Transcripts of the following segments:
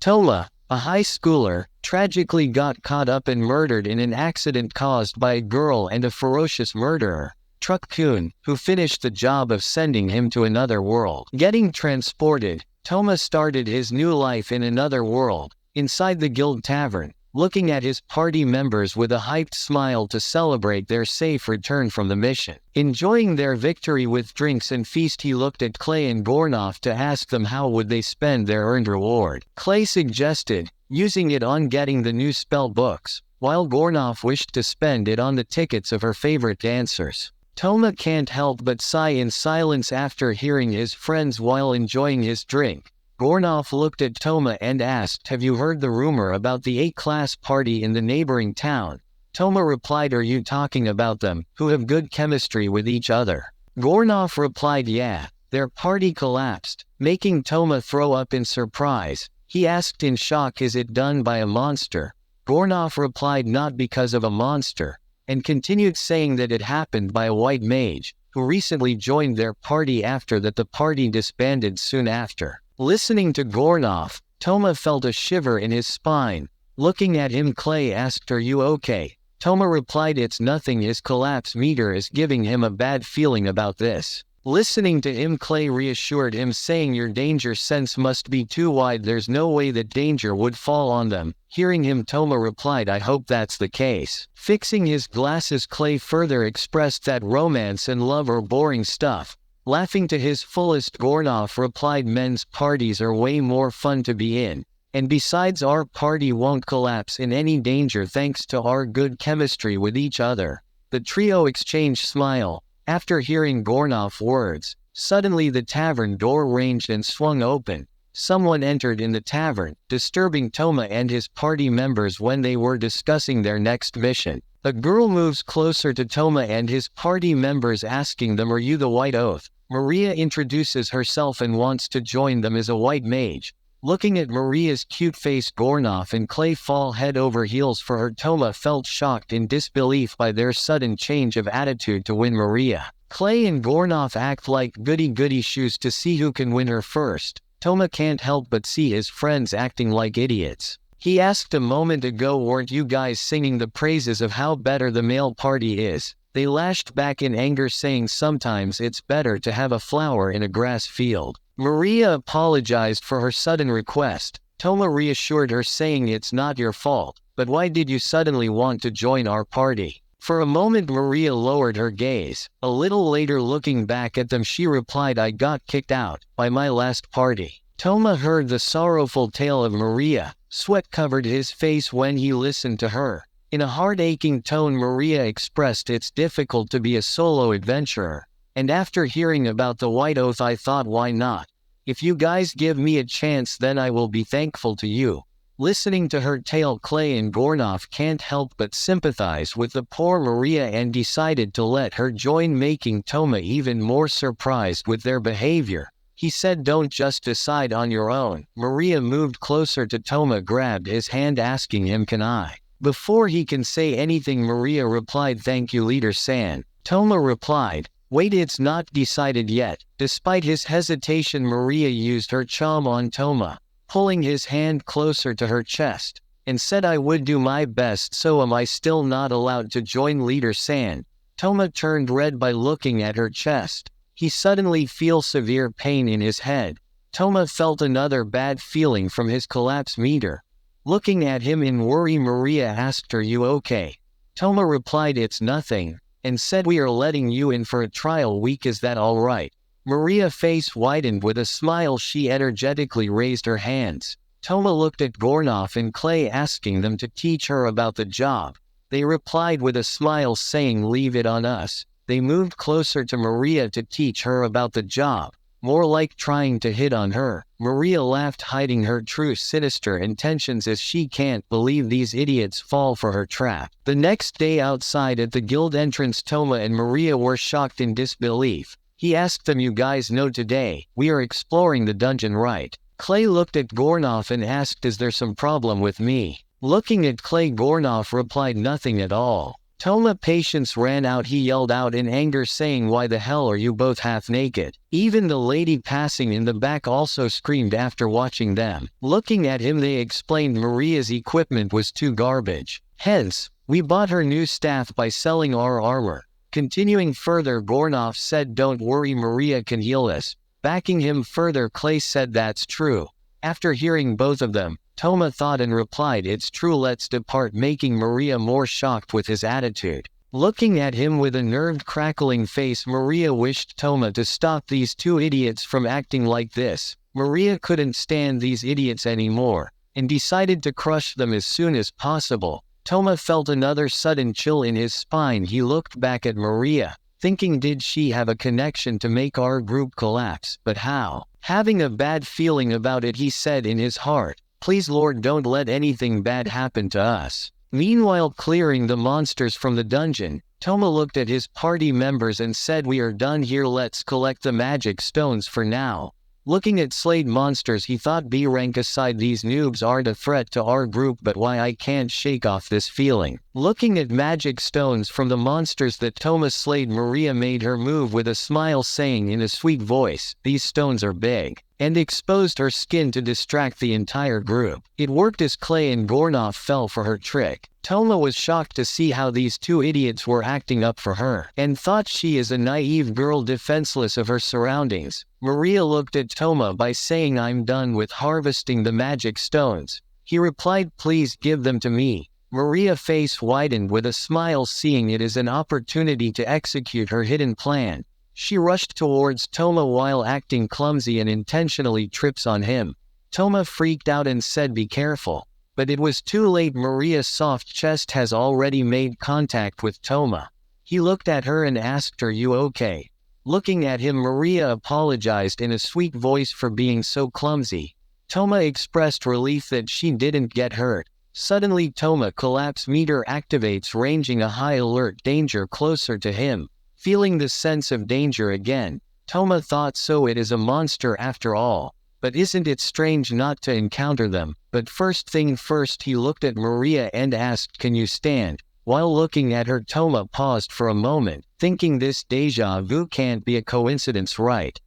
Toma, a high schooler, tragically got caught up and murdered in an accident caused by a girl and a ferocious murderer, Truck-kun, who finished the job of sending him to another world. Getting transported, Toma started his new life in another world, inside the guild tavern, looking at his party members with a hyped smile to celebrate their safe return from the mission. Enjoying their victory with drinks and feast, he looked at Clay and Gornoff to ask them how would they spend their earned reward. Clay suggested, using it on getting the new spell books, while Gornoff wished to spend it on the tickets of her favorite dancers. Toma can't help but sigh in silence after hearing his friends while enjoying his drink. Gornoff looked at Toma and asked, "Have you heard the rumor about the A-class party in the neighboring town?" Toma replied, "Are you talking about them, who have good chemistry with each other?" Gornoff replied, "Yeah, their party collapsed," making Toma throw up in surprise. He asked in shock, "Is it done by a monster?" Gornoff replied, "Not because of a monster," and continued saying that it happened by a white mage, who recently joined their party after that the party disbanded soon after. Listening to Gornoff, Toma felt a shiver in his spine. Looking at him, Clay asked, "Are you okay?" Toma replied, "It's nothing. His collapse meter is giving him a bad feeling about this." Listening to him, Clay reassured him, saying, "Your danger sense must be too wide. There's no way that danger would fall on them." Hearing him, Toma replied, "I hope that's the case." Fixing his glasses, Clay further expressed that romance and love are boring stuff. Laughing to his fullest, Gornoff replied, "Men's parties are way more fun to be in. And besides, our party won't collapse in any danger thanks to our good chemistry with each other." The trio exchanged smile. After hearing Gornoff's words, suddenly the tavern door ranged and swung open. Someone entered in the tavern, disturbing Toma and his party members when they were discussing their next mission. A girl moves closer to Toma and his party members, asking them, "Are you the White Oath?" Maria introduces herself and wants to join them as a white mage. Looking at Maria's cute face, Gornoff and Clay fall head over heels for her. Toma felt shocked in disbelief by their sudden change of attitude to win Maria. Clay and Gornoff act like goody-goody shoes to see who can win her first. Toma can't help but see his friends acting like idiots. He asked a moment ago, "Weren't you guys singing the praises of how better the male party is?" They lashed back in anger, saying, "Sometimes it's better to have a flower in a grass field." Maria apologized for her sudden request. Toma reassured her, saying, "It's not your fault, but why did you suddenly want to join our party?" For a moment Maria lowered her gaze. A little later, looking back at them, she replied, "I got kicked out by my last party." Toma heard the sorrowful tale of Maria. Sweat covered his face when he listened to her. In a heart-aching tone, Maria expressed, "It's difficult to be a solo adventurer. And after hearing about the White Oath, I thought, why not? If you guys give me a chance, then I will be thankful to you." Listening to her tale, Clay and Gornoff can't help but sympathize with the poor Maria and decided to let her join, making Toma even more surprised with their behavior. He said, "Don't just decide on your own." Maria moved closer to Toma, grabbed his hand, asking him, "Can I?" Before he can say anything, Maria replied, "Thank you, Leader San." Toma replied, "Wait, it's not decided yet." Despite his hesitation, Maria used her charm on Toma, pulling his hand closer to her chest, and said, "I would do my best. So am I still not allowed to join, Leader San?" Toma turned red by looking at her chest. He suddenly felt severe pain in his head. Toma felt another bad feeling from his collapse meter. Looking at him in worry, Maria asked, "Are you okay?" Toma replied, "It's nothing," and said, "We are letting you in for a trial week. Is that all right?" Maria's face widened with a smile. She energetically raised her hands. Toma looked at Gornoff and Clay, asking them to teach her about the job. They replied with a smile, saying, "Leave it on us." They moved closer to Maria to teach her about the job, more like trying to hit on her. Maria laughed, hiding her true sinister intentions, as she can't believe these idiots fall for her trap. The next day, outside at the guild entrance, Toma and Maria were shocked in disbelief. He asked them, "You guys know today, we are exploring the dungeon, right?" Clay looked at Gornoff and asked, "Is there some problem with me?" Looking at Clay, Gornoff replied, "Nothing at all." Toma's patience ran out. He yelled out in anger, saying, "Why the hell are you both half naked?" Even the lady passing in the back also screamed after watching them. Looking at him, they explained Maria's equipment was too garbage. Hence, we bought her new staff by selling our armor. Continuing further, Gornov said, "Don't worry, Maria can heal us." Backing him further, Clay said, "That's true." After hearing both of them, Toma thought and replied, "It's true, let's depart," making Maria more shocked with his attitude. Looking at him with a nerved, crackling face, Maria wished Toma to stop these two idiots from acting like this. Maria couldn't stand these idiots anymore, and decided to crush them as soon as possible. Toma felt another sudden chill in his spine. He looked back at Maria, thinking, did she have a connection to make our group collapse? But how? Having a bad feeling about it, he said in his heart, "Please Lord, don't let anything bad happen to us." Meanwhile, clearing the monsters from the dungeon, Toma looked at his party members and said, "We are done here, let's collect the magic stones for now." Looking at slayed monsters, he thought, B rank aside, these noobs aren't a threat to our group, but why I can't shake off this feeling. Looking at magic stones from the monsters that Toma slayed, Maria made her move with a smile, saying in a sweet voice, "These stones are big," and exposed her skin to distract the entire group. It worked as Clay and Gornov fell for her trick. Toma was shocked to see how these two idiots were acting up for her, and thought she is a naive girl defenseless of her surroundings. Maria looked at Toma by saying, "I'm done with harvesting the magic stones." He replied, "Please give them to me." Maria's face widened with a smile, seeing it as an opportunity to execute her hidden plan. She rushed towards Toma while acting clumsy and intentionally trips on him. Toma freaked out and said, "Be careful." But it was too late. Maria's soft chest has already made contact with Toma. He looked at her and asked, "Are you okay?" Looking at him, Maria apologized in a sweet voice for being so clumsy. Toma expressed relief that she didn't get hurt. Suddenly, Toma collapse meter activates, ranging a high alert, danger closer to him. Feeling the sense of danger again, Toma thought, so it is a monster after all. But isn't it strange not to encounter them? But first thing first, he looked at Maria and asked, "Can you stand?" While looking at her, Toma paused for a moment, thinking this deja vu can't be a coincidence, right?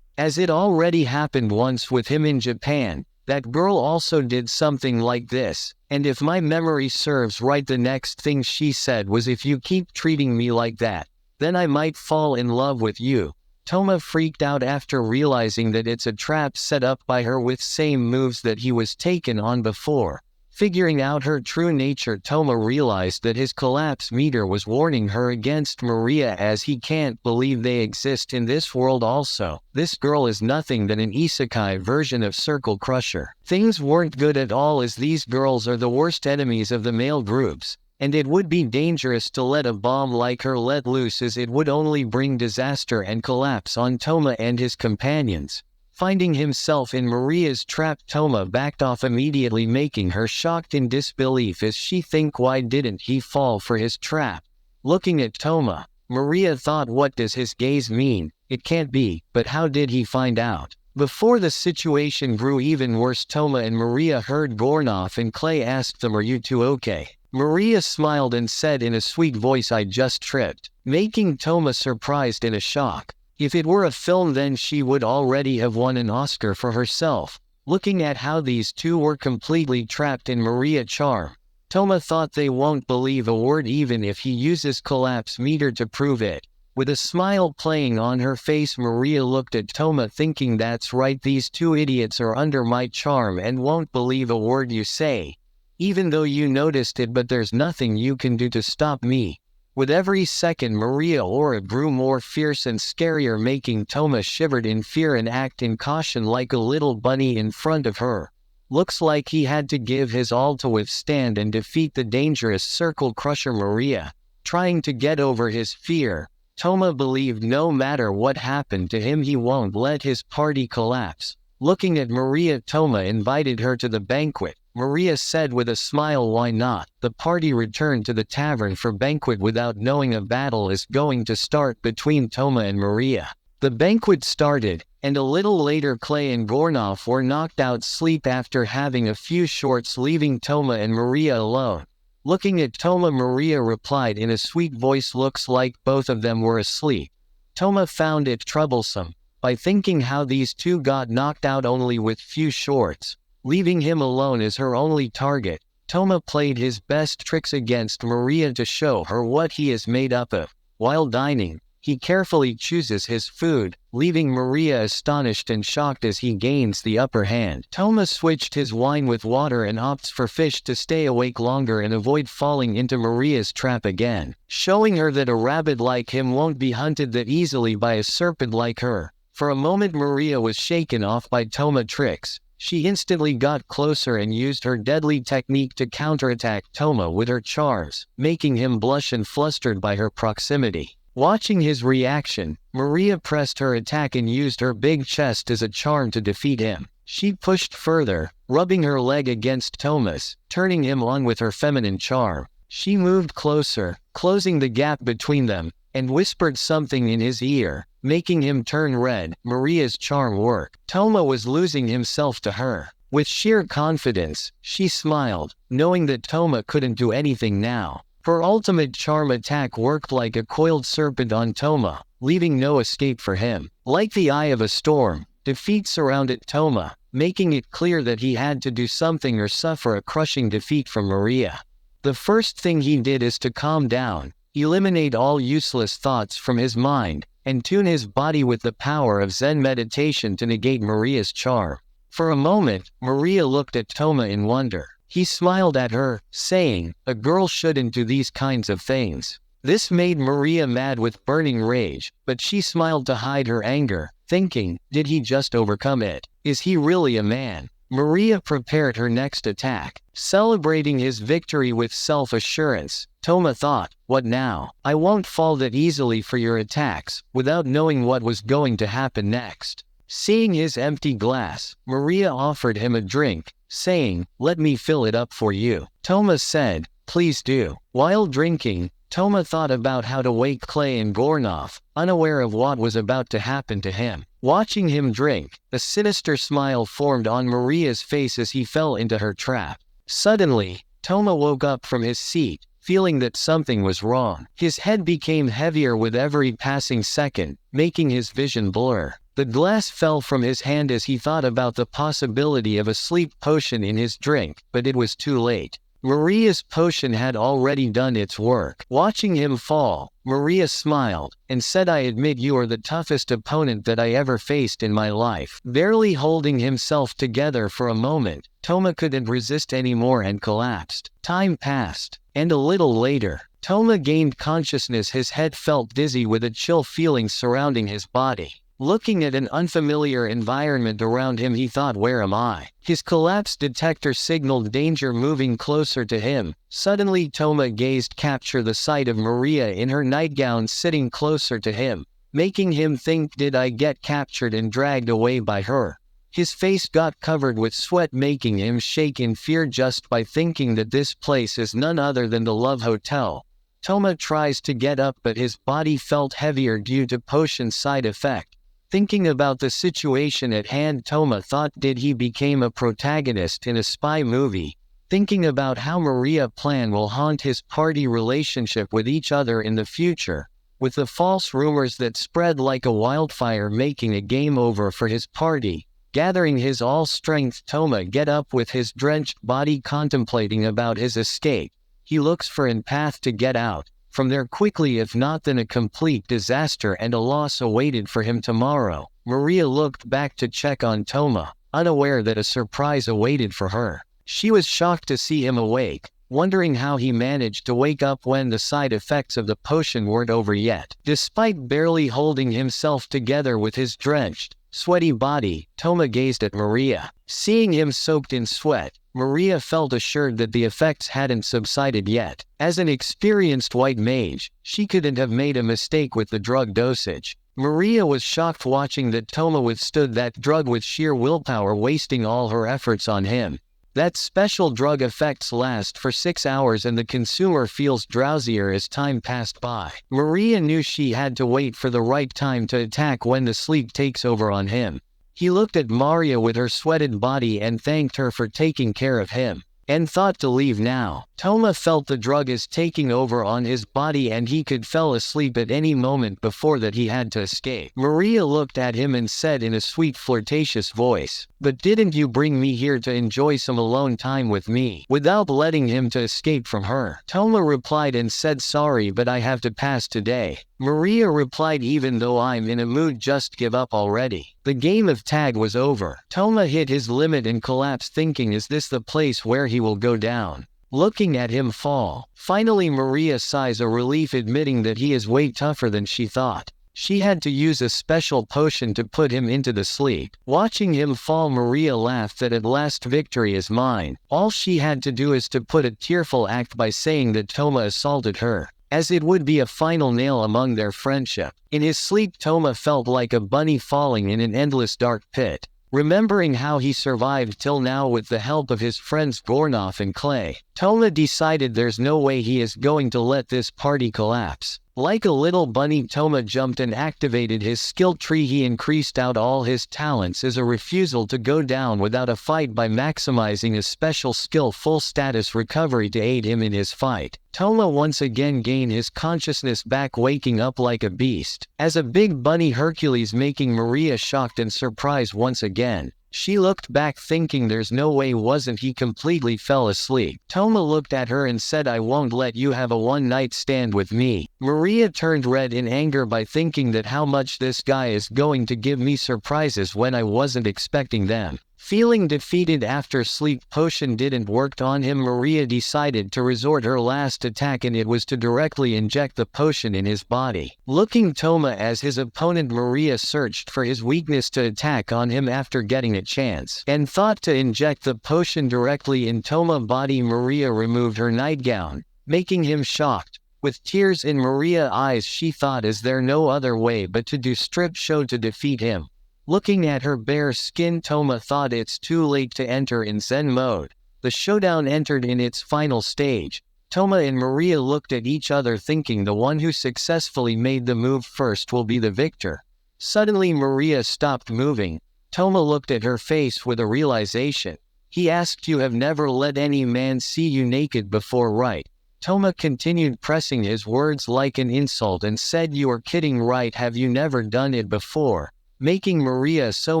As it already happened once with him in Japan, that girl also did something like this, and if my memory serves right, the next thing she said was, "If you keep treating me like that, then I might fall in love with you." Toma freaked out after realizing that it's a trap set up by her with same moves that he was taken on before. Figuring out her true nature, Toma realized that his collapse meter was warning her against Maria, as he can't believe they exist in this world also. This girl is nothing than an isekai version of Circle Crusher. Things weren't good at all, as these girls are the worst enemies of the male groups. And it would be dangerous to let a bomb like her let loose, as it would only bring disaster and collapse on Toma and his companions. Finding himself in Maria's trap, Toma backed off immediately, making her shocked in disbelief as she think, why didn't he fall for his trap? Looking at Toma, Maria thought, what does his gaze mean? It can't be, but how did he find out? Before the situation grew even worse, Toma and Maria heard Gornov and Clay asked them, "Are you two okay?" Maria smiled and said in a sweet voice, "I just tripped," making Toma surprised and a shock. If it were a film, then she would already have won an Oscar for herself. Looking at how these two were completely trapped in Maria's charm, Toma thought they won't believe a word even if he uses collapse meter to prove it. With a smile playing on her face, Maria looked at Toma thinking, that's right, these two idiots are under my charm and won't believe a word you say. Even though you noticed it, but there's nothing you can do to stop me. With every second, Maria's aura grew more fierce and scarier, making Toma shivered in fear and act in caution like a little bunny in front of her. Looks like he had to give his all to withstand and defeat the dangerous Circle Crusher Maria. Trying to get over his fear, Toma believed no matter what happened to him, he won't let his party collapse. Looking at Maria, Toma invited her to the banquet. Maria said with a smile, "Why not?" The party returned to the tavern for banquet without knowing a battle is going to start between Toma and Maria. The banquet started, and a little later Clay and Gornov were knocked out sleep after having a few shorts, leaving Toma and Maria alone. Looking at Toma, Maria replied in a sweet voice, looks like both of them were asleep. Toma found it troublesome, by thinking how these two got knocked out only with few shots, leaving him alone as her only target. Toma played his best tricks against Maria to show her what he is made up of. While dining, he carefully chooses his food, leaving Maria astonished and shocked as he gains the upper hand. Toma switched his wine with water and opts for fish to stay awake longer and avoid falling into Maria's trap again, showing her that a rabbit like him won't be hunted that easily by a serpent like her. For a moment Maria was shaken off by Toma tricks. She instantly got closer and used her deadly technique to counterattack Toma with her charms, making him blush and flustered by her proximity. Watching his reaction, Maria pressed her attack and used her big chest as a charm to defeat him. She pushed further, rubbing her leg against Toma's, turning him on with her feminine charm. She moved closer, closing the gap between them, and whispered something in his ear, making him turn red. Maria's charm worked. Toma was losing himself to her. With sheer confidence, she smiled, knowing that Toma couldn't do anything now. Her ultimate charm attack worked like a coiled serpent on Toma, leaving no escape for him. Like the eye of a storm, defeat surrounded Toma, making it clear that he had to do something or suffer a crushing defeat from Maria. The first thing he did is to calm down, eliminate all useless thoughts from his mind, and tune his body with the power of Zen meditation to negate Maria's charm. For a moment, Maria looked at Toma in wonder. He smiled at her, saying, "A girl shouldn't do these kinds of things." This made Maria mad with burning rage, but she smiled to hide her anger, thinking, did he just overcome it? Is he really a man? Maria prepared her next attack, celebrating his victory with self-assurance. Toma thought, what now? I won't fall that easily for your attacks, without knowing what was going to happen next. Seeing his empty glass, Maria offered him a drink, saying, let me fill it up for you. Toma said, please do. While drinking, Toma thought about how to wake Clay and Gornov, unaware of what was about to happen to him. Watching him drink, a sinister smile formed on Maria's face as he fell into her trap. Suddenly, Toma woke up from his seat, feeling that something was wrong. His head became heavier with every passing second, making his vision blur. The glass fell from his hand as he thought about the possibility of a sleep potion in his drink, but it was too late. Maria's potion had already done its work. Watching him fall, Maria smiled, and said, I admit you are the toughest opponent that I ever faced in my life. Barely holding himself together for a moment, Toma couldn't resist anymore and collapsed. Time passed, and a little later, Toma gained consciousness. His head felt dizzy with a chill feeling surrounding his body. Looking at an unfamiliar environment around him, he thought, where am I? His collapse detector signaled danger, moving closer to him. Suddenly Toma gazed capture the sight of Maria in her nightgown sitting closer to him, making him think, did I get captured and dragged away by her? His face got covered with sweat, making him shake in fear just by thinking that this place is none other than the Love Hotel. Toma tries to get up, but his body felt heavier due to potion side effect. Thinking about the situation at hand, Toma thought, did he become a protagonist in a spy movie? Thinking about how Maria plan will haunt his party relationship with each other in the future, with the false rumors that spread like a wildfire making a game over for his party. Gathering his all strength, Toma get up with his drenched body, contemplating about his escape. He looks for an path to get out from there quickly, if not then a complete disaster and a loss awaited for him tomorrow. Maria looked back to check on Toma, unaware that a surprise awaited for her. She was shocked to see him awake, wondering how he managed to wake up when the side effects of the potion weren't over yet. Despite barely holding himself together with his drenched, sweaty body, Toma gazed at Maria. Seeing him soaked in sweat, Maria felt assured that the effects hadn't subsided yet. As an experienced white mage, she couldn't have made a mistake with the drug dosage. Maria was shocked watching that Toma withstood that drug with sheer willpower, wasting all her efforts on him. That special drug effects last for 6 hours and the consumer feels drowsier as time passed by. Maria knew she had to wait for the right time to attack when the sleep takes over on him. He looked at Maria with her sweated body and thanked her for taking care of him. and thought to leave now. Toma felt the drug is taking over on his body and he could fell asleep at any moment before that he had to escape. Maria looked at him and said in a sweet flirtatious voice, "But didn't you bring me here to enjoy some alone time with me?" Without letting him to escape from her. Toma replied and said, "Sorry, but I have to pass today." Maria replied, "Even though I'm in a mood, just give up already." The game of tag was over. Toma hit his limit and collapsed, thinking, is this the place where he will go down? Looking at him fall. Finally Maria sighs a relief, admitting that he is way tougher than she thought. She had to use a special potion to put him into the sleep. Watching him fall, Maria laughed that at last victory is mine. All she had to do is to put a tearful act by saying that Toma assaulted her, as it would be a final nail among their friendship. In his sleep Toma felt like a bunny falling in an endless dark pit. Remembering how he survived till now with the help of his friends Gornoff and Clay, Toma decided there's no way he is going to let this party collapse. Like a little bunny, Toma jumped and activated his skill tree. He increased out all his talents as a refusal to go down without a fight by maximizing a special skill full status recovery to aid him in his fight. Toma once again gained his consciousness back, waking up like a beast. As a big bunny Hercules, making Maria shocked and surprised once again. She looked back thinking there's no way wasn't he completely fell asleep. Toma looked at her and said, "I won't let you have a one-night stand with me." Maria turned red in anger by thinking that how much this guy is going to give me surprises when I wasn't expecting them. Feeling defeated after sleep potion didn't work on him, Maria decided to resort her last attack, and it was to directly inject the potion in his body. Looking Toma as his opponent, Maria searched for his weakness to attack on him after getting a chance, and thought to inject the potion directly in Toma's body. Maria removed her nightgown, making him shocked. With tears in Maria's eyes, she thought, is there no other way but to do strip show to defeat him? Looking at her bare skin, Toma thought it's too late to enter in Zen mode. The showdown entered in its final stage. Toma and Maria looked at each other thinking the one who successfully made the move first will be the victor. Suddenly Maria stopped moving. Toma looked at her face with a realization. He asked, "You have never let any man see you naked before, right?" Toma continued pressing his words like an insult and said, "You are kidding, right? Have you never done it before?" Making Maria so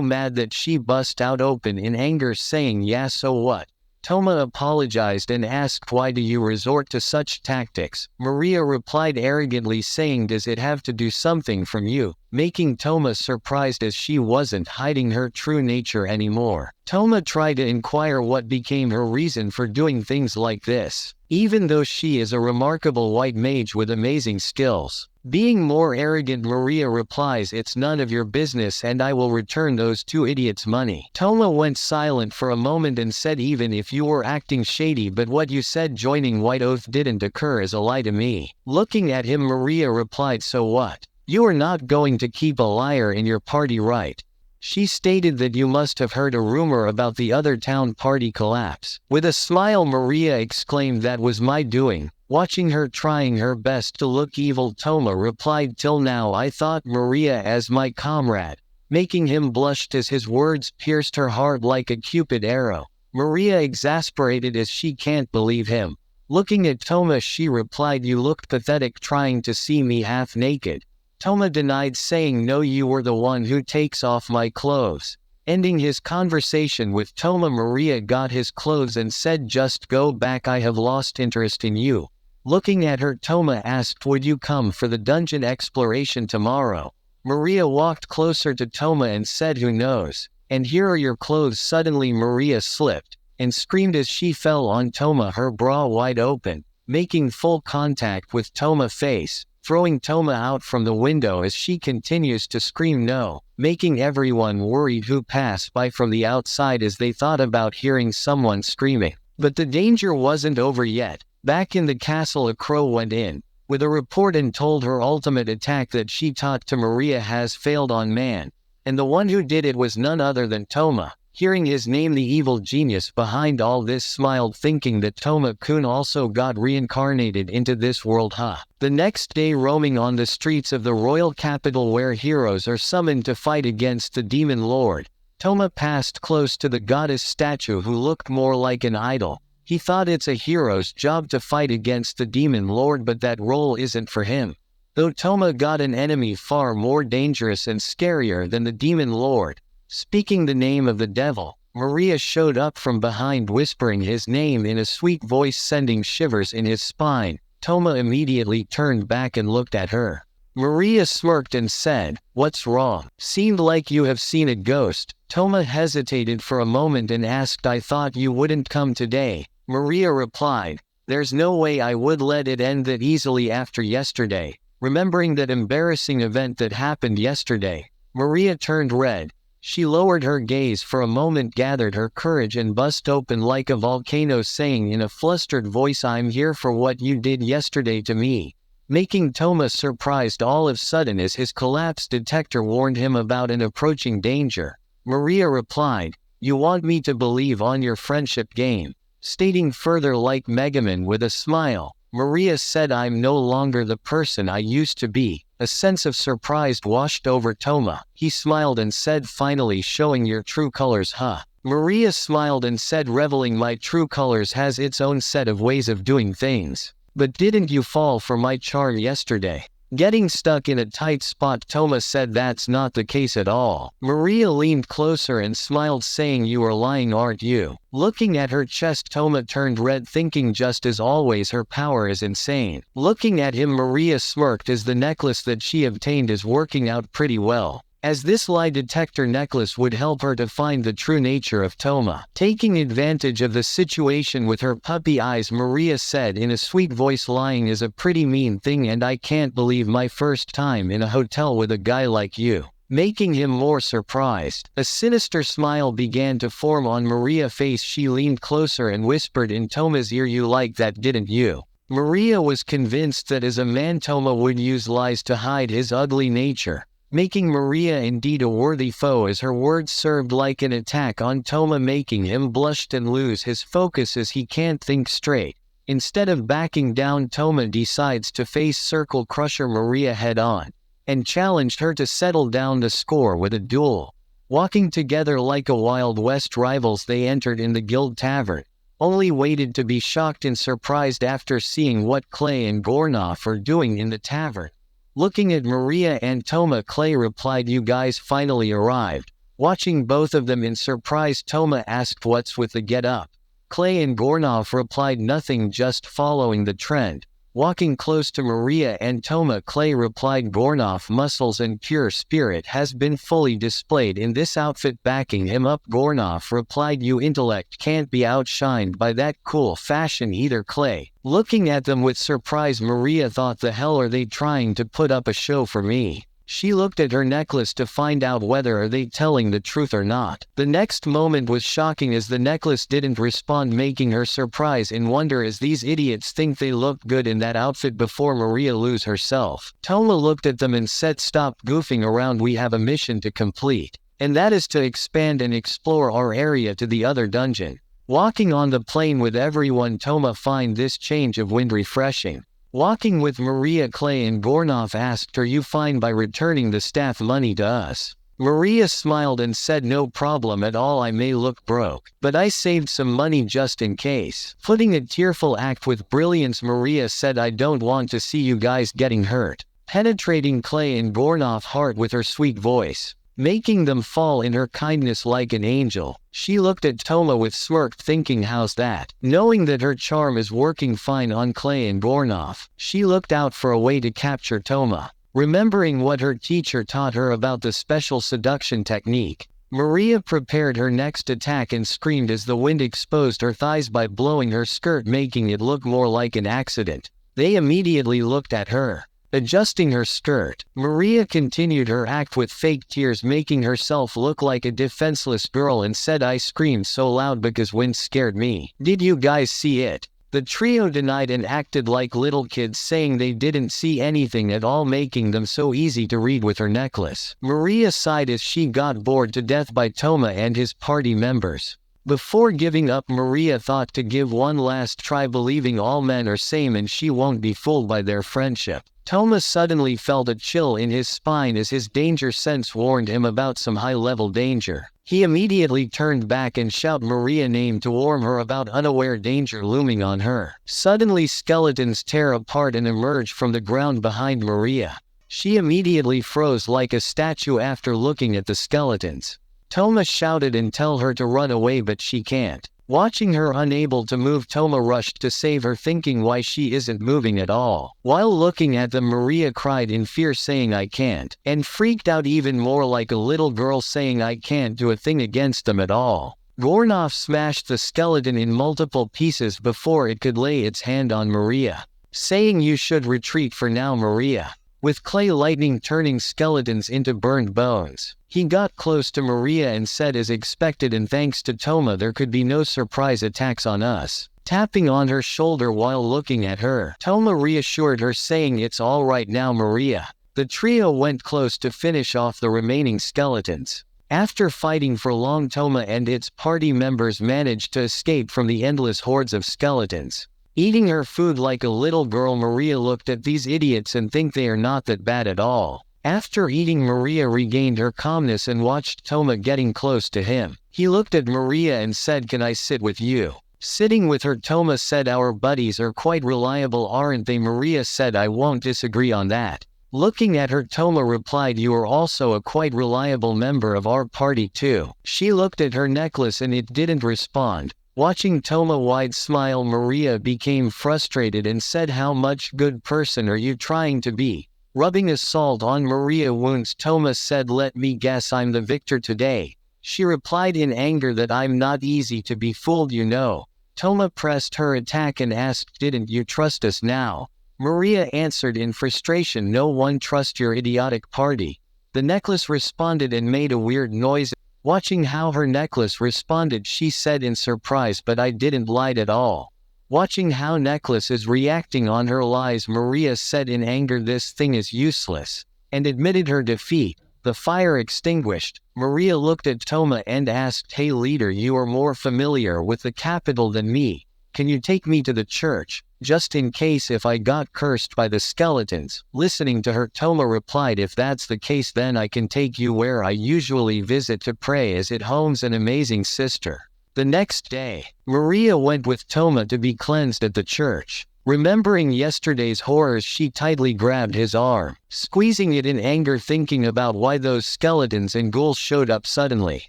mad that she bust out open in anger, saying, "Yeah, so what?" Toma apologized and asked, "Why do you resort to such tactics?" Maria replied arrogantly saying, "Does it have to do something from you?" Making Toma surprised as she wasn't hiding her true nature anymore. Toma tried to inquire what became her reason for doing things like this, even though she is a remarkable white mage with amazing skills. Being more arrogant, Maria replies, "It's none of your business and I will return those two idiots' money." Toma went silent for a moment and said, "Even if you were acting shady, but what you said joining White Oath didn't occur as a lie to me." Looking at him, Maria replied, "So what? You are not going to keep a liar in your party, right?" She stated that you must have heard a rumor about the other town party collapse. With a smile, Maria exclaimed, "That was my doing." Watching her trying her best to look evil, Toma replied, "Till now I thought Maria as my comrade," making him blush as his words pierced her heart like a Cupid arrow. Maria exasperated as she can't believe him. Looking at Toma, she replied, "You looked pathetic trying to see me half naked." Toma denied, saying, "No, you were the one who takes off my clothes." Ending his conversation with Toma, Maria got his clothes and said, "Just go back, I have lost interest in you." Looking at her, Toma asked, "Would you come for the dungeon exploration tomorrow?" Maria walked closer to Toma and said, "Who knows? And here are your clothes." Suddenly Maria slipped and screamed as she fell on Toma, her bra wide open, making full contact with Toma's face, throwing Toma out from the window as she continues to scream no, making everyone worried who passed by from the outside as they thought about hearing someone screaming. But the danger wasn't over yet. Back in the castle, a crow went in with a report and told her ultimate attack that she taught to Maria has failed on man, and the one who did it was none other than Toma. Hearing his name, the evil genius behind all this smiled, thinking that Toma-kun also got reincarnated into this world. The next day, roaming on the streets of the royal capital where heroes are summoned to fight against the demon lord, Toma passed close to the goddess statue who looked more like an idol. He thought it's a hero's job to fight against the demon lord, but that role isn't for him. Though Toma got an enemy far more dangerous and scarier than the demon lord. Speaking the name of the devil, Maria showed up from behind whispering his name in a sweet voice, sending shivers in his spine. Toma immediately turned back and looked at her. Maria smirked and said, "What's wrong? Seemed like you have seen a ghost." Toma hesitated for a moment and asked, "I thought you wouldn't come today." Maria replied, "There's no way I would let it end that easily after yesterday." Remembering that embarrassing event that happened yesterday, Maria turned red. She lowered her gaze for a moment, gathered her courage and burst open like a volcano, saying in a flustered voice, "I'm here for what you did yesterday to me." Making Toma surprised all of a sudden as his collapse detector warned him about an approaching danger. Maria replied, "You want me to believe on your friendship game?" Stating further like Megaman with a smile, Maria said, "I'm no longer the person I used to be." A sense of surprise washed over Toma. He smiled and said, "Finally showing your true colors, huh?" Maria smiled and said, "Revealing my true colors has its own set of ways of doing things. But didn't you fall for my charm yesterday?" Getting stuck in a tight spot, Toma said, "That's not the case at all." Maria leaned closer and smiled, saying, "You are lying, aren't you?" Looking at her chest, Toma turned red, thinking just as always her power is insane. Looking at him, Maria smirked as the necklace that she obtained is working out pretty well, as this lie detector necklace would help her to find the true nature of Toma. Taking advantage of the situation with her puppy eyes, Maria said in a sweet voice, "Lying is a pretty mean thing, and I can't believe my first time in a hotel with a guy like you." Making him more surprised. A sinister smile began to form on Maria's face. She leaned closer and whispered in Toma's ear, "You like that, didn't you?" Maria was convinced that as a man Toma would use lies to hide his ugly nature, making Maria indeed a worthy foe, as her words served like an attack on Toma, making him blush and lose his focus as he can't think straight. Instead of backing down, Toma decides to face Circle Crusher Maria head on, and challenged her to settle down the score with a duel. Walking together like a Wild West rivals, they entered in the guild tavern, only waited to be shocked and surprised after seeing what Clay and Gornoff are doing in the tavern. Looking at Maria and Toma, Clay replied, "You guys finally arrived." Watching both of them in surprise, Toma asked, "What's with the get-up?" Clay and Gornoff replied, "Nothing, just following the trend." Walking close to Maria and Toma, Clay replied, "Gornoff muscles and pure spirit has been fully displayed in this outfit." Backing him up, Gornoff replied, "You intellect can't be outshined by that cool fashion either." Clay looking at them with surprise, Maria thought, "The hell are they trying to put up a show for me?" She looked at her necklace to find out whether are they telling the truth or not. The next moment was shocking as the necklace didn't respond, making her surprise in wonder as these idiots think they look good in that outfit before Maria lose herself. Toma looked at them and said, "Stop goofing around, we have a mission to complete, and that is to expand and explore our area to the other dungeon." Walking on the plane with everyone, Toma find this change of wind refreshing. Walking with Maria, Clay and Gornoff asked, "Are you fine by returning the staff money to us?" Maria smiled and said, "No problem at all, I may look broke, but I saved some money just in case." Putting a tearful act with brilliance, Maria said, "I don't want to see you guys getting hurt." Penetrating Clay and Gornoff's heart with her sweet voice, making them fall in her kindness like an angel. She looked at Toma with smirked, thinking, "How's that?" Knowing that her charm is working fine on Clay and Gornoff, she looked out for a way to capture Toma. Remembering what her teacher taught her about the special seduction technique, Maria prepared her next attack and screamed as the wind exposed her thighs by blowing her skirt, making it look more like an accident. They immediately looked at her. Adjusting her skirt, Maria continued her act with fake tears, making herself look like a defenseless girl, and said, "I screamed so loud because wind scared me. Did you guys see it?" The trio denied and acted like little kids, saying they didn't see anything at all, making them so easy to read with her necklace. Maria sighed as she got bored to death by Toma and his party members. Before giving up, Maria thought to give one last try, believing all men are same and she won't be fooled by their friendship. Toma suddenly felt a chill in his spine as his danger sense warned him about some high-level danger. He immediately turned back and shouted Maria's name to warn her about unaware danger looming on her. Suddenly skeletons tear apart and emerge from the ground behind Maria. She immediately froze like a statue after looking at the skeletons. Toma shouted and tell her to run away, but she can't. Watching her unable to move, Toma rushed to save her, thinking why she isn't moving at all. While looking at them, Maria cried in fear saying I can't, and freaked out even more like a little girl saying I can't do a thing against them at all. Gornov smashed the skeleton in multiple pieces before it could lay its hand on Maria, saying you should retreat for now, Maria. With clay lightning turning skeletons into burned bones. He got close to Maria and said as expected, and thanks to Toma there could be no surprise attacks on us. Tapping on her shoulder while looking at her, Toma reassured her saying it's all right now, Maria. The trio went close to finish off the remaining skeletons. After fighting for long, Toma and its party members managed to escape from the endless hordes of skeletons. Eating her food like a little girl, Maria looked at these idiots and think they are not that bad at all. After eating, Maria regained her calmness and watched Toma getting close to him. He looked at Maria and said, "Can I sit with you?" Sitting with her, Toma said, "Our buddies are quite reliable, aren't they?" Maria said, "I won't disagree on that." Looking at her, Toma replied, "You are also a quite reliable member of our party too." She looked at her necklace and it didn't respond. Watching Toma wide smile, Maria became frustrated and said, "How much good person are you trying to be?" Rubbing a salt on Maria's wounds, Toma said, "Let me guess, I'm the victor today." She replied in anger that I'm not easy to be fooled, you know. Toma pressed her attack and asked, "Didn't you trust us now?" Maria answered in frustration, "No one trusts your idiotic party." The necklace responded and made a weird noise. Watching how her necklace responded, she said in surprise, "But I didn't lie at all." Watching how necklace is reacting on her lies, Maria said in anger, "This thing is useless," and admitted her defeat. The fire extinguished. Maria looked at Toma and asked, "Hey leader, you are more familiar with the capital than me. Can you take me to the church, just in case if I got cursed by the skeletons?" Listening to her, Toma replied, "If that's the case, then I can take you where I usually visit to pray, as it homes an amazing sister." The next day, Maria went with Toma to be cleansed at the church. Remembering yesterday's horrors, she tightly grabbed his arm, squeezing it in anger, thinking about why those skeletons and ghouls showed up suddenly.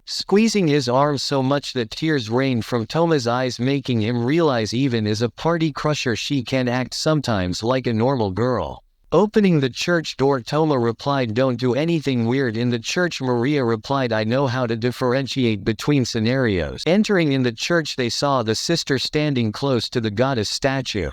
Squeezing his arm so much that tears rained from Toma's eyes, making him realize even as a party crusher she can act sometimes like a normal girl. Opening the church door, Toma replied, "Don't do anything weird in the church." Maria replied, "I know how to differentiate between scenarios." Entering in the church, they saw the sister standing close to the goddess statue.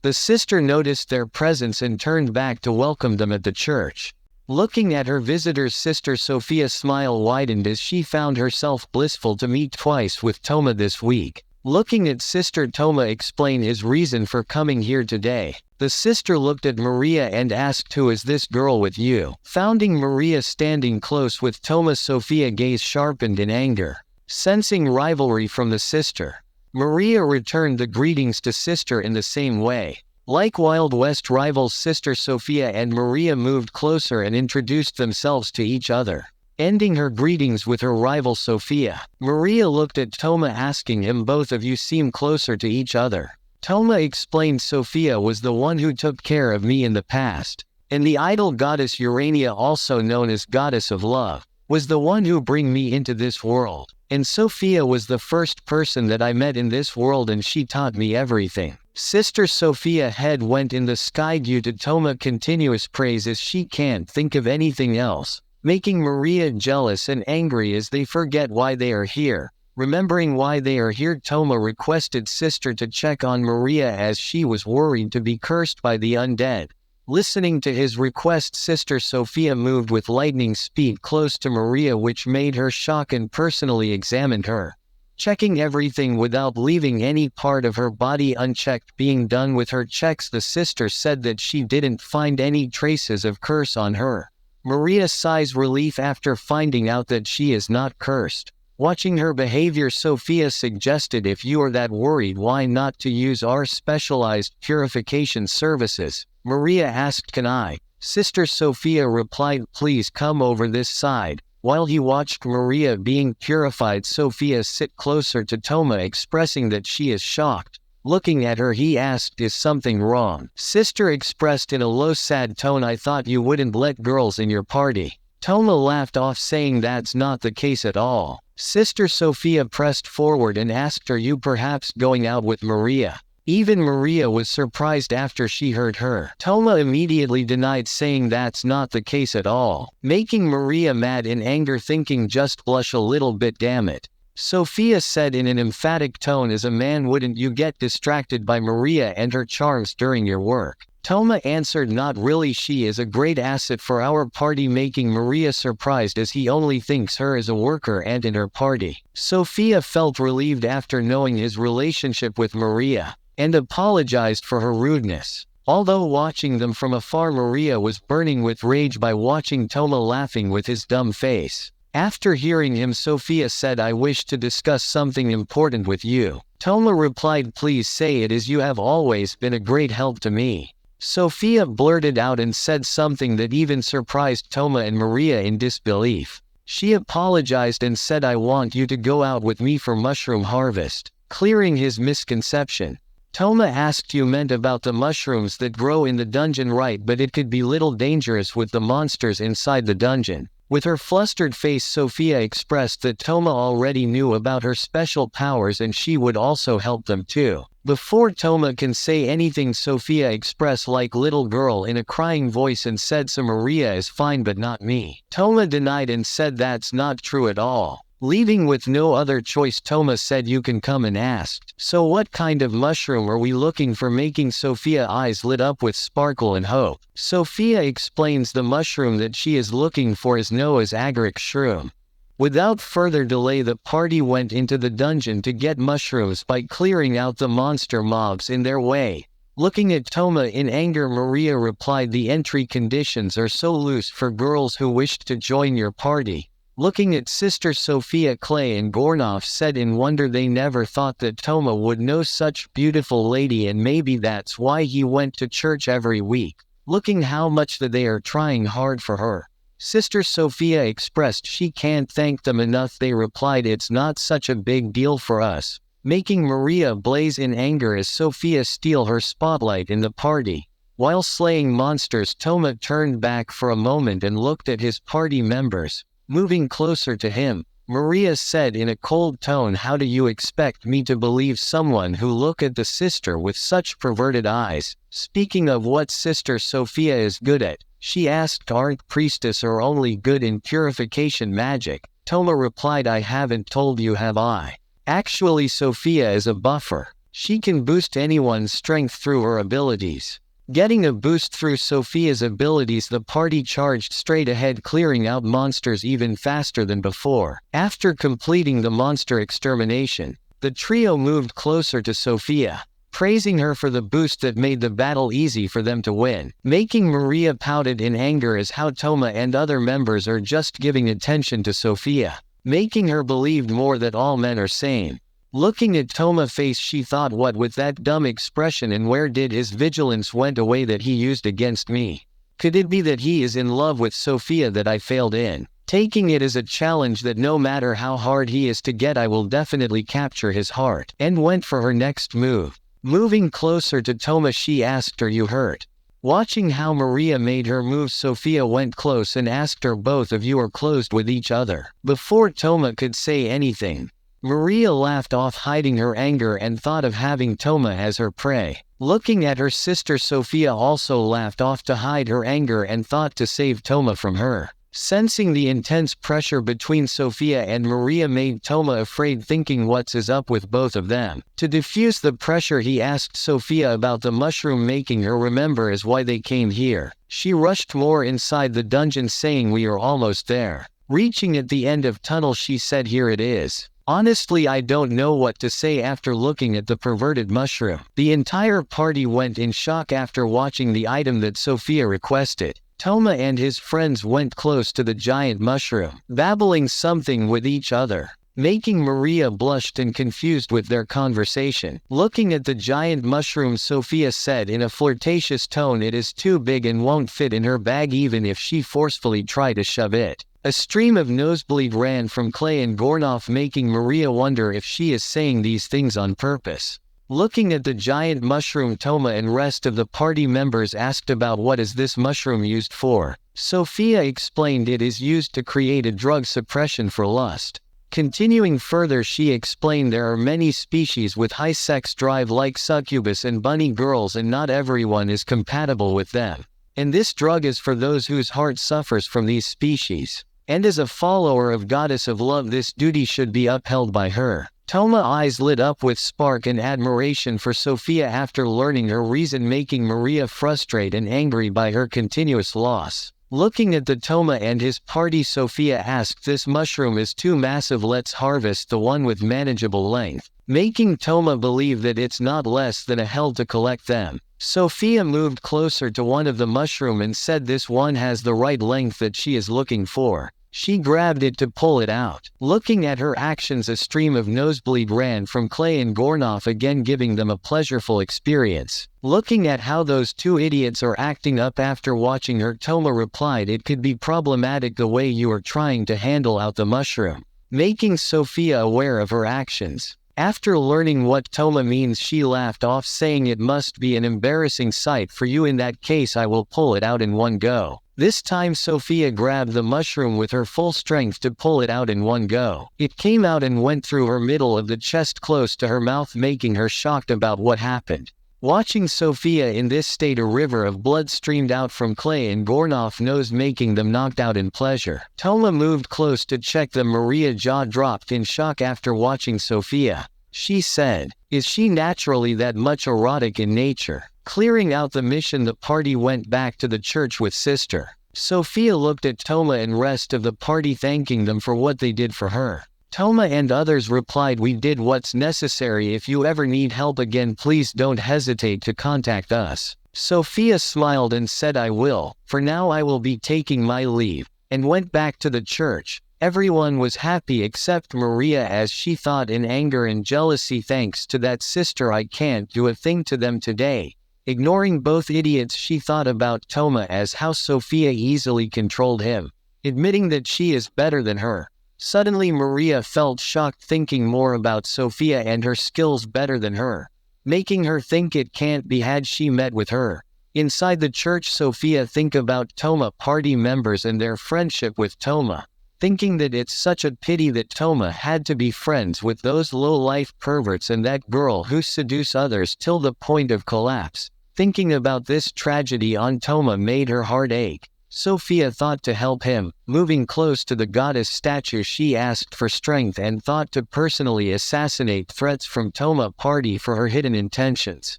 The sister noticed their presence and turned back to welcome them at the church. Looking at her visitors, Sister Sophia's smile widened as she found herself blissful to meet twice with Toma this week. Looking at Sister, Toma explained his reason for coming here today. The sister looked at Maria and asked, "Who is this girl with you?" Finding Maria standing close with Toma, Sophia's gaze sharpened in anger. Sensing rivalry from the sister, Maria returned the greetings to Sister in the same way. Like Wild West rivals, Sister Sophia and Maria moved closer and introduced themselves to each other. Ending her greetings with her rival Sophia, Maria looked at Toma asking him, "Both of you seem closer to each other." Toma explained, "Sophia was the one who took care of me in the past, and the idol goddess Urania, also known as Goddess of Love, was the one who bring me into this world. And Sophia was the first person that I met in this world, and she taught me everything." Sister Sophia's head went in the sky due to Toma's continuous praise, as she can't think of anything else, making Maria jealous and angry as they forget why they are here. Remembering why they are here, Toma requested Sister to check on Maria as she was worried to be cursed by the undead. Listening to his request, Sister Sophia moved with lightning speed close to Maria, which made her shock, and personally examined her. Checking everything without leaving any part of her body unchecked. Being done with her checks, the sister said that she didn't find any traces of curse on her. Maria sighs relief after finding out that she is not cursed. Watching her behavior, Sophia suggested, "If you are that worried, why not to use our specialized purification services?" Maria asked, "Can I?" Sister Sophia replied, "Please come over this side." While he watched Maria being purified, Sophia sit closer to Toma, expressing that she is shocked. Looking at her, he asked, "Is something wrong?" Sister expressed in a low, sad tone, "I thought you wouldn't let girls in your party." Toma laughed off, saying that's not the case at all. Sister Sophia pressed forward and asked, "Are you perhaps going out with Maria?" Even Maria was surprised after she heard her. Toma immediately denied, saying that's not the case at all, making Maria mad in anger, thinking, "Just blush a little bit, damn it." Sophia said in an emphatic tone, "As a man, wouldn't you get distracted by Maria and her charms during your work?" Toma answered, "Not really, she is a great asset for our party," making Maria surprised as he only thinks her as a worker and in her party. Sophia felt relieved after knowing his relationship with Maria, and apologized for her rudeness. Although watching them from afar, Maria was burning with rage by watching Toma laughing with his dumb face. After hearing him, Sophia said, "I wish to discuss something important with you." Toma replied, "Please say it, as you have always been a great help to me." Sophia blurted out and said something that even surprised Toma and Maria in disbelief. She apologized and said, "I want you to go out with me for mushroom harvest," clearing his misconception. Toma asked, "You meant about the mushrooms that grow in the dungeon, right? But it could be little dangerous with the monsters inside the dungeon." With her flustered face, Sophia expressed that Toma already knew about her special powers and she would also help them too. Before Toma can say anything, Sophia expressed like little girl in a crying voice and said, "So Maria is fine but not me." Toma denied and said that's not true at all. Leaving with no other choice, Toma said, "You can come," and asked, "So what kind of mushroom are we looking for?" making Sophia's eyes lit up with sparkle and hope. Sophia explains the mushroom that she is looking for is known as agaric shroom. Without further delay, the party went into the dungeon to get mushrooms by clearing out the monster mobs in their way. Looking at Toma in anger, Maria replied, "The entry conditions are so loose for girls who wished to join your party." Looking at Sister Sophia, Clay and Gornoff said in wonder they never thought that Toma would know such beautiful lady, and maybe that's why he went to church every week. Looking how much that they are trying hard for her. Sister Sophia expressed she can't thank them enough. They replied, "It's not such a big deal for us," making Maria blaze in anger as Sophia steal her spotlight in the party. While slaying monsters, Toma turned back for a moment and looked at his party members. Moving closer to him, Maria said in a cold tone, "How do you expect me to believe someone who look at the sister with such perverted eyes?" Speaking of what Sister Sophia is good at, she asked, "Aren't priestess or only good in purification magic?" Toma replied, "I haven't told you, have I? Actually, Sophia is a buffer. She can boost anyone's strength through her abilities." Getting a boost through Sophia's abilities, the party charged straight ahead, clearing out monsters even faster than before. After completing the monster extermination, the trio moved closer to Sophia, praising her for the boost that made the battle easy for them to win. Making Maria pouted in anger as how Toma and other members are just giving attention to Sophia, making her believe more that all men are same. Looking at Toma's face, she thought, what with that dumb expression, and where did his vigilance went away that he used against me? Could it be that he is in love with Sophia that I failed in? Taking it as a challenge that no matter how hard he is to get, I will definitely capture his heart, and went for her next move. Moving closer to Toma, she asked, "Are you hurt?" Watching how Maria made her move, Sophia went close and asked her, "Both of you are closed with each other?" Before Toma could say anything, Maria laughed off, hiding her anger, and thought of having Toma as her prey. Looking at her sister, Sophia also laughed off to hide her anger and thought to save Toma from her. Sensing the intense pressure between Sophia and Maria made Toma afraid, thinking what's is up with both of them. To diffuse the pressure, he asked Sophia about the mushroom, making her remember as why they came here. She rushed more inside the dungeon, saying, "We are almost there." Reaching at the end of tunnel, she said, "Here it is." Honestly, I don't know what to say after looking at the perverted mushroom. The entire party went in shock after watching the item that Sophia requested. Toma and his friends went close to the giant mushroom, babbling something with each other, making Maria blushed and confused with their conversation. Looking at the giant mushroom, Sophia said in a flirtatious tone, "It is too big and won't fit in her bag even if she forcefully try to shove it." A stream of nosebleed ran from Clay and Gornoff, making Maria wonder if she is saying these things on purpose. Looking at the giant mushroom, Toma and rest of the party members asked about what is this mushroom used for. Sophia explained it is used to create a drug suppression for lust. Continuing further, she explained there are many species with high sex drive like succubus and bunny girls, and not everyone is compatible with them. And this drug is for those whose heart suffers from these species. And as a follower of Goddess of Love, this duty should be upheld by her. Toma's eyes lit up with spark and admiration for Sophia after learning her reason, making Maria frustrated and angry by her continuous loss. Looking at the Toma and his party, Sophia asked, "This mushroom is too massive, let's harvest the one with manageable length," making Toma believe that it's not less than a hell to collect them. Sophia moved closer to one of the mushroom and said this one has the right length that she is looking for. She grabbed it to pull it out. Looking at her actions, a stream of nosebleed ran from Clay and Gornoff, again giving them a pleasurable experience. Looking at how those two idiots are acting up after watching her, Toma replied, "It could be problematic the way you are trying to handle out the mushroom," making Sophia aware of her actions. After learning what Toma means, she laughed off, saying, "It must be an embarrassing sight for you. In that case, I will pull it out in one go." This time Sophia grabbed the mushroom with her full strength to pull it out in one go. It came out and went through her middle of the chest close to her mouth, making her shocked about what happened. Watching Sophia in this state, a river of blood streamed out from Clay and Gornoff's nose, making them knocked out in pleasure. Toma moved close to check them. Maria's jaw dropped in shock after watching Sophia. She said, "Is she naturally that much erotic in nature?" Clearing out the mission, the party went back to the church with Sister. Sophia looked at Toma and rest of the party, thanking them for what they did for her. Toma and others replied, "We did what's necessary. If you ever need help again, please don't hesitate to contact us." Sophia smiled and said, "I will. For now I will be taking my leave," and went back to the church. Everyone was happy except Maria, as she thought in anger and jealousy, "Thanks to that sister, I can't do a thing to them today." Ignoring both idiots, she thought about Toma as how Sophia easily controlled him, admitting that she is better than her. Suddenly Maria felt shocked, thinking more about Sophia and her skills better than her, making her think it can't be had she met with her. Inside the church, Sophia think about Toma party members and their friendship with Toma, thinking that it's such a pity that Toma had to be friends with those low-life perverts and that girl who seduce others till the point of collapse. Thinking about this tragedy on Toma made her heart ache. Sophia thought to help him. Moving close to the goddess statue, she asked for strength and thought to personally assassinate threats from Toma party for her hidden intentions.